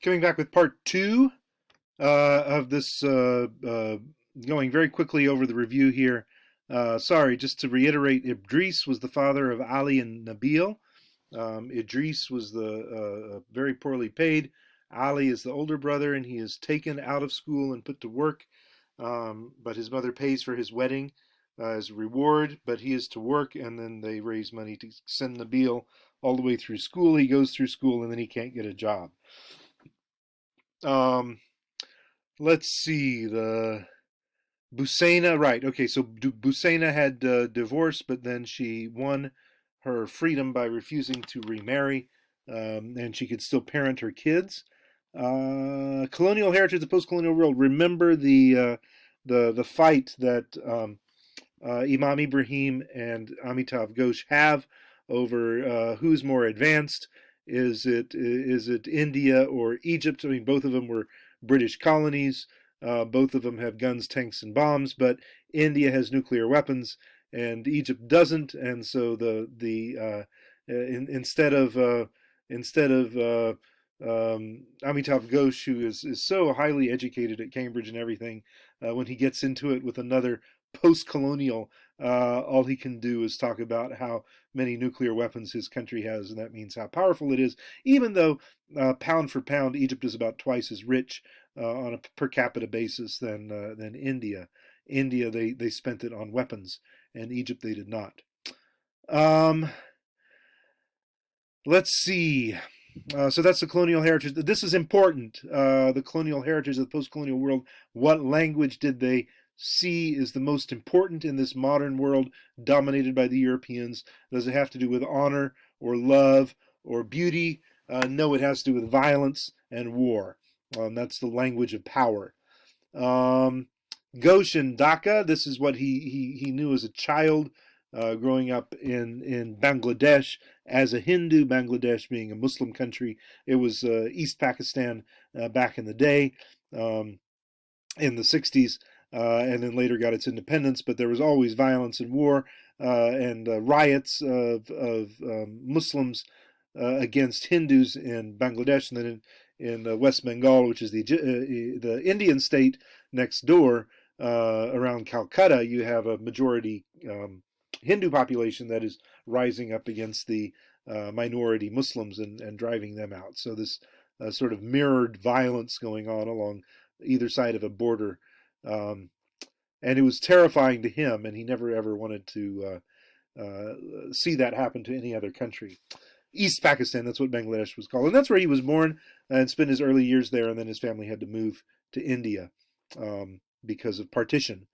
Coming back with part two of this, going very quickly over the review here. Sorry, just to reiterate, Idris was the father of Ali and Nabil. Idris was the very poorly paid. Ali is the older brother, and he is taken out of school and put to work. But his mother pays for his wedding as a reward, but he is to work, and then they raise money to send Nabil all the way through school. He goes through school, and then he can't get a job. Um, let's see, the Busaina, right? Okay, so Busaina had divorced, but then she won her freedom by refusing to remarry, and she could still parent her kids. Colonial heritage, the post-colonial world. Remember the fight that Imam Ibrahim and Amitav Ghosh have over who's more advanced. Is it India or Egypt? I mean, both of them were British colonies. Both of them have guns, tanks, and bombs, but India has nuclear weapons and Egypt doesn't. And so instead of Amitav Ghosh, who is so highly educated at Cambridge and everything, when he gets into it with another post-colonial, all he can do is talk about how many nuclear weapons his country has, and that means how powerful it is, even though pound for pound, Egypt is about twice as rich on a per capita basis than India. India, they spent it on weapons, and Egypt, they did not. Um, let's see. So that's the colonial heritage. This is important. The colonial heritage of the post-colonial world. What language did they see is the most important in this modern world dominated by the Europeans? Does it have to do with honor or love or beauty? No, it has to do with violence and war. That's the language of power. Goshen Dhaka, this is what he knew as a child growing up in Bangladesh as a Hindu, Bangladesh being a Muslim country. It was East Pakistan back in the day, in the 60s, and then later got its independence, but there was always violence and war and riots of Muslims against Hindus in Bangladesh, and then in West Bengal, which is the Indian state next door, around Calcutta, you have a majority Hindu population that is rising up against the minority Muslims and driving them out. So this sort of mirrored violence going on along either side of a border. Um, and it was terrifying to him, and he never ever wanted to see that happen to any other country. East Pakistan, that's what Bangladesh was called. And that's where he was born and spent his early years there, and then his family had to move to India because of partition.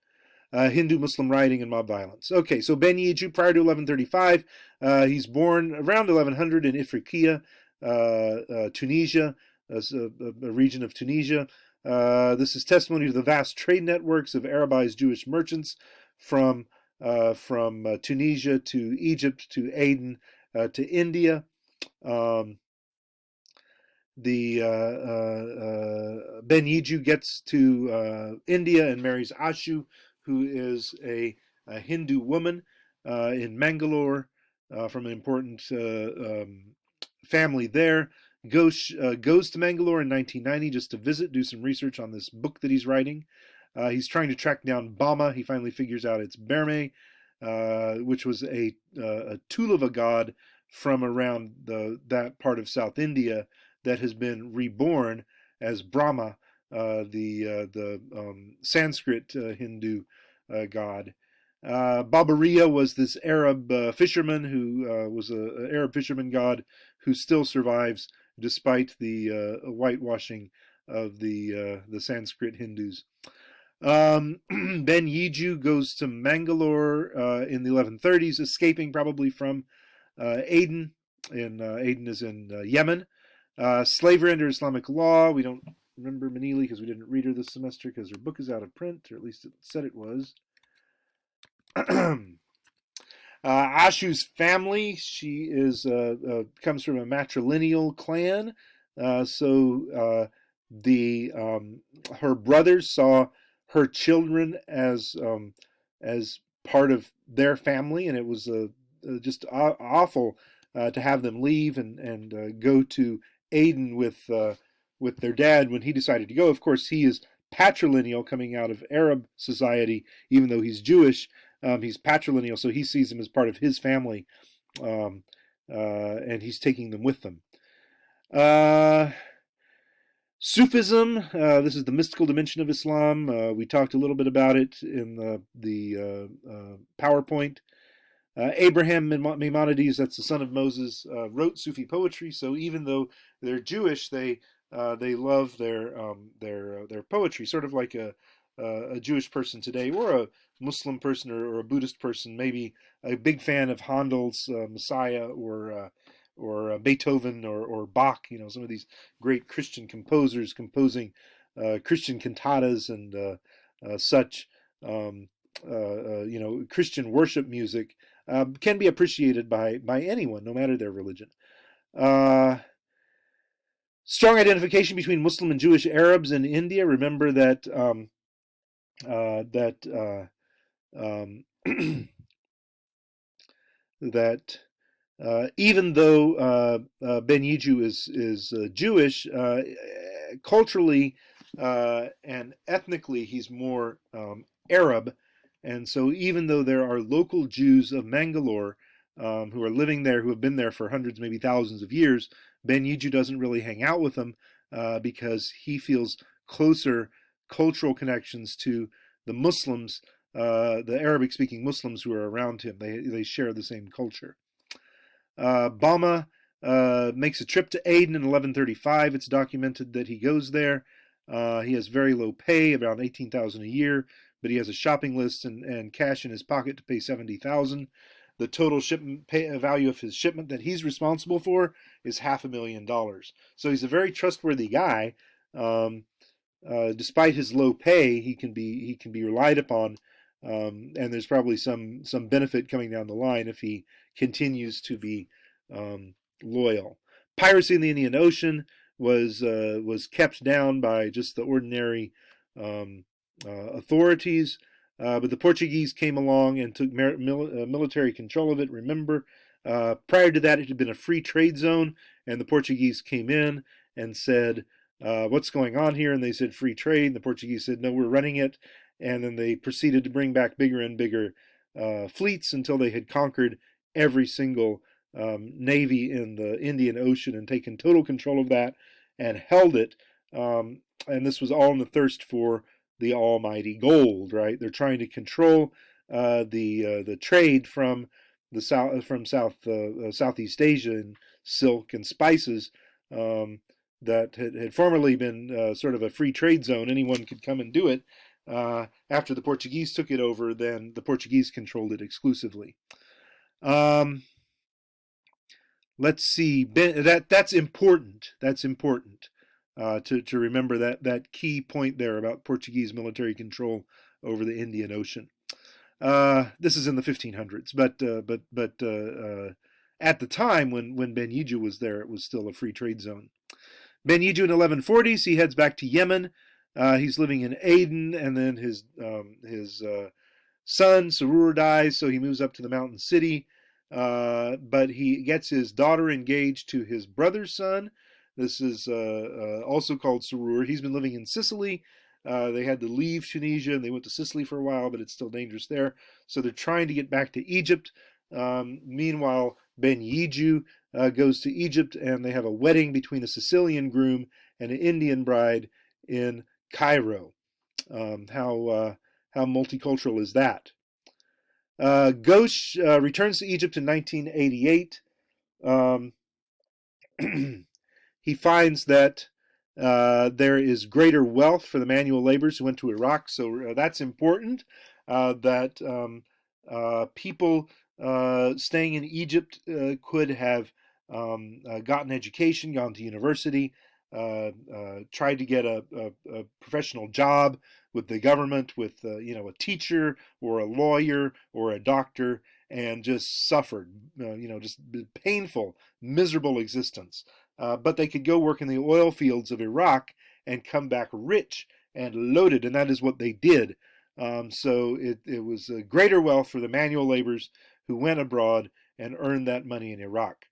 Hindu-Muslim rioting and mob violence. Okay, so Ben Yiju, prior to 1135, he's born around 1100 in Ifriqiya, Tunisia, a region of Tunisia. This is testimony to the vast trade networks of Arabized Jewish merchants from Tunisia to Egypt to Aden to India. Ben Yiju gets to India and marries Ashu, who is a Hindu woman in Mangalore from an important family there. Ghosh goes to Mangalore in 1990 just to visit, do some research on this book that he's writing. He's trying to track down Bama. He finally figures out it's Burme, which was a Tulava god from around that part of South India that has been reborn as Brahma, the Sanskrit Hindu god. Barbaria was this Arab fisherman who was an Arab fisherman god who still survives despite the whitewashing of the Sanskrit Hindus. Ben Yiju goes to Mangalore in the 1130s, escaping probably from Aden. Aden is in Yemen. Slavery under Islamic law. We don't remember Manili because we didn't read her this semester because her book is out of print, or at least it said it was. Ashu's family, she is comes from a matrilineal clan. So her brothers saw her children as part of their family, and it was just awful to have them leave and go to Aden with with their dad when he decided to go. Of course, he is patrilineal, coming out of Arab society, even though he's Jewish. He's patrilineal, so he sees them as part of his family, um, and he's taking them with them. Uh, Sufism, this is the mystical dimension of Islam. We talked a little bit about it in the PowerPoint. Abraham Maimonides, that's the son of Moses, wrote Sufi poetry. So even though they're Jewish, they love their poetry, sort of like a Jewish person today, or a Muslim person, or a Buddhist person, maybe a big fan of Handel's Messiah, or Beethoven, or Bach. You know, some of these great Christian composers composing Christian cantatas and such. Um, Christian worship music can be appreciated by anyone, no matter their religion. Uh, Strong identification between Muslim and Jewish Arabs in India. Remember that that even though Ben Yiju is Jewish, culturally and ethnically, he's more Arab. And so, even though there are local Jews of Mangalore who are living there, who have been there for hundreds, maybe thousands of years, Ben Yiju doesn't really hang out with them because he feels closer cultural connections to the Muslims, the Arabic-speaking Muslims who are around him. They share the same culture. Bama makes a trip to Aden in 1135. It's documented that he goes there. He has very low pay, around 18,000 a year, but he has a shopping list and cash in his pocket to pay 70,000. The total shipment value of his shipment that he's responsible for is $500,000. So he's a very trustworthy guy. Despite his low pay, he can be relied upon, and there's probably some benefit coming down the line if he continues to be loyal. Piracy in the Indian Ocean was kept down by just the ordinary authorities, but the Portuguese came along and took military control of it. Remember, prior to that, it had been a free trade zone, and the Portuguese came in and said, what's going on here? And they said free trade. And the Portuguese said, no, we're running it. And then they proceeded to bring back bigger and bigger fleets until they had conquered every single navy in the Indian Ocean and taken total control of that and held it. And this was all in the thirst for the almighty gold, right? They're trying to control the trade from the Southeast Asia and silk and spices. That had formerly been sort of a free trade zone. Anyone could come and do it. After the Portuguese took it over, then the Portuguese controlled it exclusively. Let's see. That's important. That's important to remember that key point there about Portuguese military control over the Indian Ocean. This is in the 1500s, but at the time when Ben Yiju was there, it was still a free trade zone. Ben Yiju in 1140s, he heads back to Yemen. He's living in Aden, and then his son Sarur dies, so he moves up to the mountain city. But he gets his daughter engaged to his brother's son. This is also called Sarur. He's been living in Sicily. They had to leave Tunisia and they went to Sicily for a while, but it's still dangerous there. So they're trying to get back to Egypt. Meanwhile, Ben Yiju goes to Egypt and they have a wedding between a Sicilian groom and an Indian bride in Cairo. How multicultural is that? Ghosh returns to Egypt in 1988. He finds that there is greater wealth for the manual laborers who went to Iraq, so that's important. That people staying in Egypt could have gotten education, gone to university, tried to get a professional job with the government, with a teacher or a lawyer or a doctor, and just suffered, just painful, miserable existence. But they could go work in the oil fields of Iraq and come back rich and loaded, and that is what they did. So it was a greater wealth for the manual laborers who went abroad and earned that money in Iraq.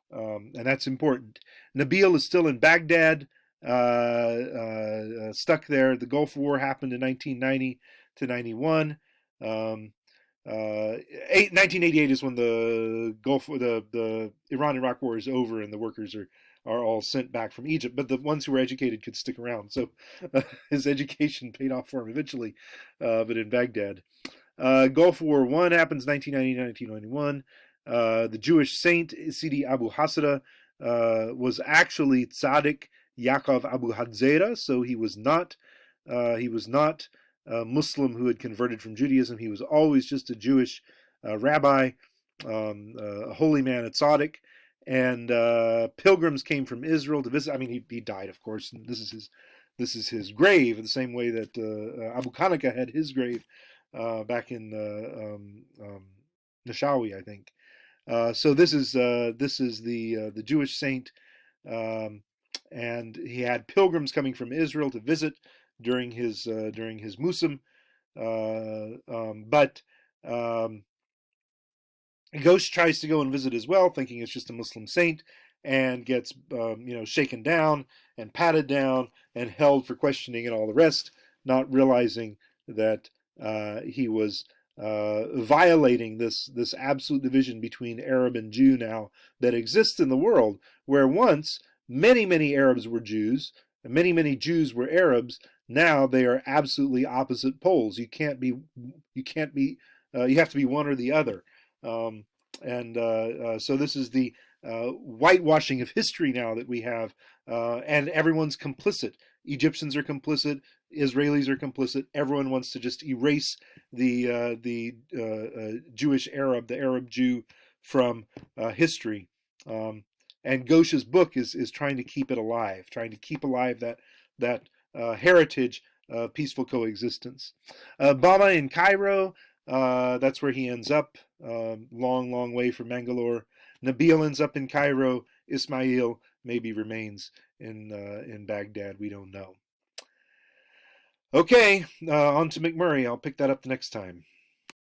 And that's important. Nabil is still in Baghdad. stuck there. The Gulf War happened in 1990 to 91. Um, 1988 is when the Iran-Iraq war is over and the workers are all sent back from Egypt. But the ones who were educated could stick around. So his education paid off for him eventually, but in Baghdad. Gulf War I happens 1990 1991. The Jewish saint Sidi Abu Hasra was actually Tzaddik Yaakov Abu Hadzera, so he was not a Muslim who had converted from Judaism. He was always just a Jewish rabbi, a holy man, a tzaddik. And pilgrims came from Israel to visit. I mean, he died, of course, and this is his grave, in the same way that Abu Kanaka had his grave back in Nishawi, I think. So this is the Jewish saint, um, and he had pilgrims coming from Israel to visit during his Musim, but um, Ghosh tries to go and visit as well, thinking it's just a Muslim saint, and gets shaken down and patted down and held for questioning and all the rest, not realizing that he was violating this absolute division between Arab and Jew now that exists in the world, where once many Arabs were Jews, and many Jews were Arabs. Now they are absolutely opposite poles. You have to be one or the other. Um, and so this is the whitewashing of history now that we have, and everyone's complicit. Egyptians are complicit. Israelis are complicit. Everyone wants to just erase the Jewish Arab, the Arab Jew, from history. And Ghosh's book is trying to keep it alive, trying to keep alive that heritage of peaceful coexistence. Bama in Cairo, that's where he ends up, long way from Mangalore. Nabil ends up in Cairo. Ismail maybe remains in Baghdad. We don't know. Okay, on to McMurray. I'll pick that up the next time.